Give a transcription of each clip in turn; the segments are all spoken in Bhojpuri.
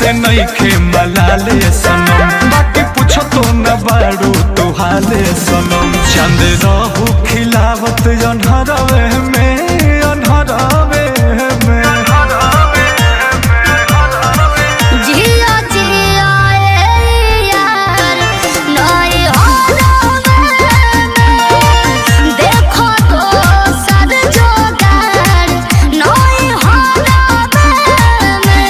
से नहीं खे मलाले सनम, बाकी पूछो तो न बारू तू हाले सनम। चंद रहू खिलावत अनहरवे में, अनहरवे में। जिया जिया यार नई हरवे में, देखो तो सर जोगार नई हरवे में।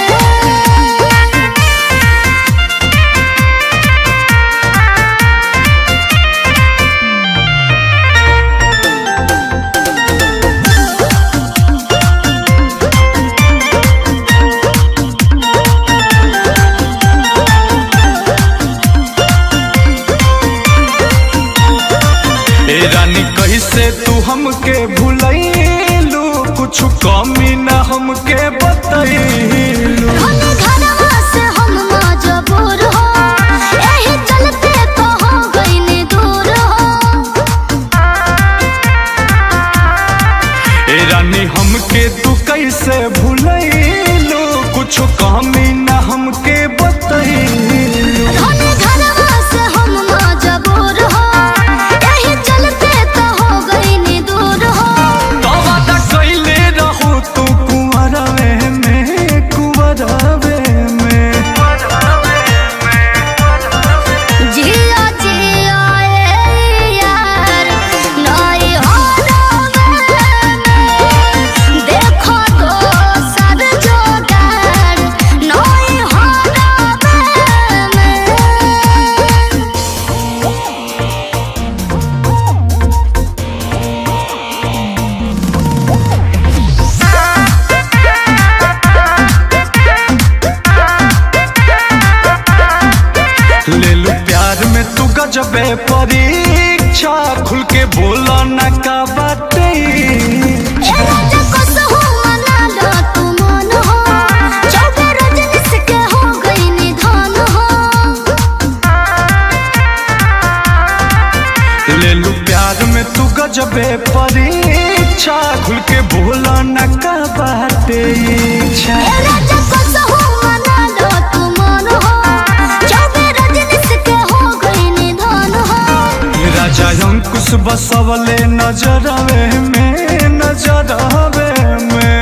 ए रानी कैसे तू हमके भूलैलू, कुछ कमी न हमके बतैलू। घने घरवा से हम मजबूर हो, एही चलते तो हो गइनी दूर हो। ए रानी हमके तू कैसे भूलैलू, कुछ कमी न हमके बतैलू। घने घरवा से हम मजबूर हो, एही चलते तो हो गइनी दूर हो। तो वादा कैले रहू तू कुंवरवे में, कुंवरवे में। जिया जिया यार नई हरवे में, देखो तो सर जोगार नई हरवे में। ले लू प्यार में तू गजबे परीक्षा, खुल के बोला न का बातें। ए राजा कसहु मना लो तू मन हो, चौबे रजनीश के हो गइनी धन हो। ले लू प्यार में तू गजबे परीक्षा, खुल के बोला न का बातें। ए राजा कसहु मना लो तू मन हो, चौबे रजनीश के हो गइनी धन हो। राजा अंकुश बसवले नजरवे में, नजरवे में।